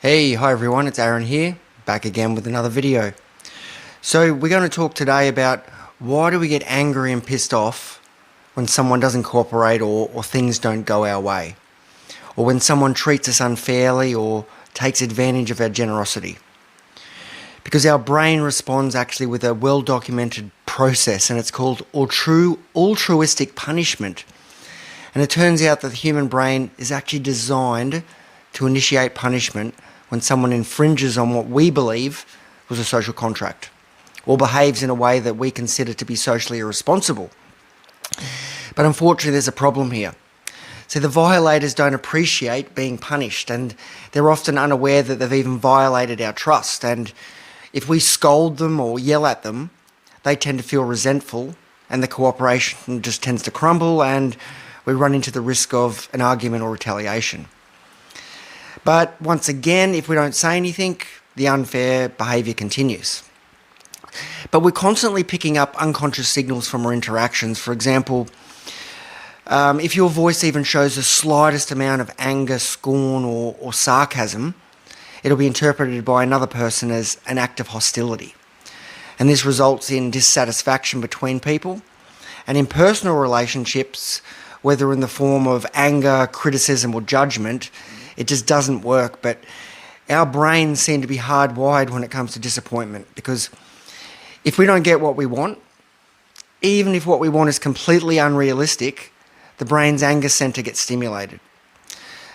Hi everyone, it's Aaron here, back again with another video. So we're going to talk today about why do we get angry and pissed off when someone doesn't cooperate or things don't go our way, or when someone treats us unfairly or takes advantage of our generosity. Because our brain responds actually with a well-documented process, and it's called altruistic punishment. And it turns out that the human brain is actually designed to initiate punishment when someone infringes on what we believe was a social contract or behaves in a way that we consider to be socially irresponsible. But unfortunately, there's a problem here. See, the violators don't appreciate being punished, and they're often unaware that they've even violated our trust. And if we scold them or yell at them, they tend to feel resentful, and the cooperation just tends to crumble, and we run into the risk of an argument or retaliation. But once again, if we don't say anything, the unfair behaviour continues. But we're constantly picking up unconscious signals from our interactions. For example, if your voice even shows the slightest amount of anger, scorn, or sarcasm, it'll be interpreted by another person as an act of hostility. And this results in dissatisfaction between people. And in personal relationships, whether in the form of anger, criticism, or judgment, it just doesn't work. But our brains seem to be hardwired when it comes to disappointment, because if we don't get what we want, even if what we want is completely unrealistic, the brain's anger center gets stimulated.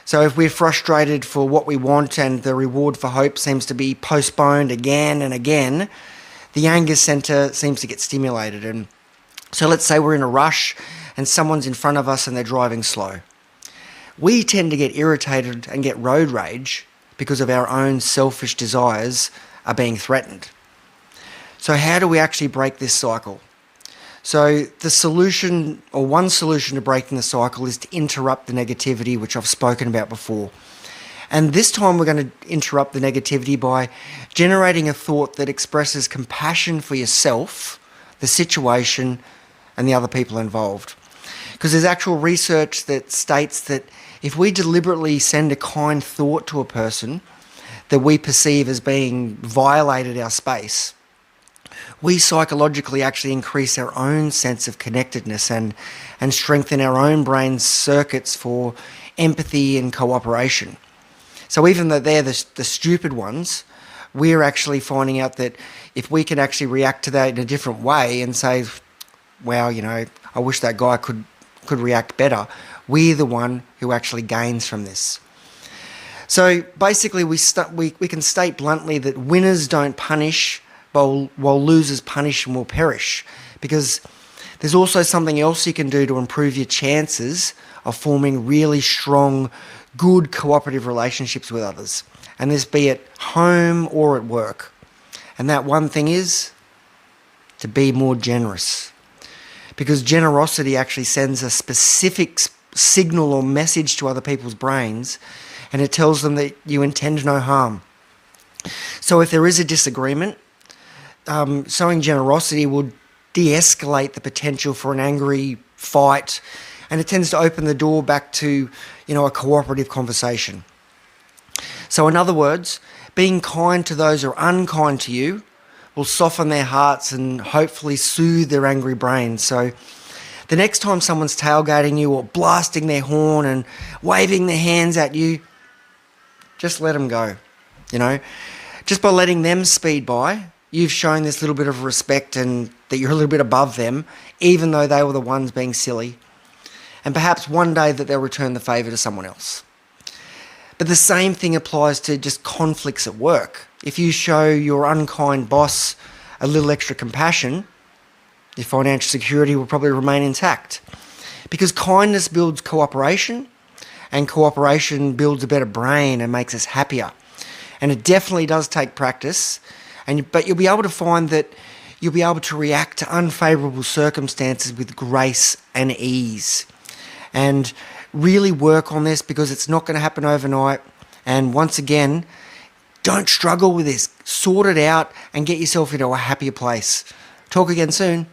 So if we're frustrated for what we want and the reward for hope seems to be postponed again and again, the anger center seems to get stimulated. And so let's say we're in a rush and someone's in front of us and they're driving slow. We tend to get irritated and get road rage because of our own selfish desires are being threatened. So how do we actually break this cycle? So the solution, or one solution to breaking the cycle, is to interrupt the negativity, which I've spoken about before. And this time we're going to interrupt the negativity by generating a thought that expresses compassion for yourself, the situation, and the other people involved. Because there's actual research that states that if we deliberately send a kind thought to a person that we perceive as being violated our space, we psychologically actually increase our own sense of connectedness and strengthen our own brain's circuits for empathy and cooperation. So even though they're the stupid ones, we're actually finding out that if we can actually react to that in a different way and say, wow, I wish that guy could react better, we're the one who actually gains from this. So basically we can state bluntly that winners don't punish while losers punish and will perish, because there's also something else you can do to improve your chances of forming really strong, good cooperative relationships with others, and this be at home or at work. And that one thing is to be more generous, because generosity actually sends a specific signal or message to other people's brains, and it tells them that you intend no harm. So if there is a disagreement, showing generosity will de-escalate the potential for an angry fight, and it tends to open the door back to, a cooperative conversation. So in other words, being kind to those who are unkind to you will soften their hearts and hopefully soothe their angry brains. So the next time someone's tailgating you or blasting their horn and waving their hands at you, just let them go. Just by letting them speed by, you've shown this little bit of respect and that you're a little bit above them, even though they were the ones being silly. And perhaps one day that they'll return the favour to someone else. But the same thing applies to just conflicts at work. If you show your unkind boss a little extra compassion, your financial security will probably remain intact. Because kindness builds cooperation, and cooperation builds a better brain and makes us happier. And it definitely does take practice, but you'll be able to find that you'll be able to react to unfavourable circumstances with grace and ease. And really work on this, because it's not going to happen overnight. And once again, don't struggle with this. Sort it out and get yourself into a happier place. Talk again soon.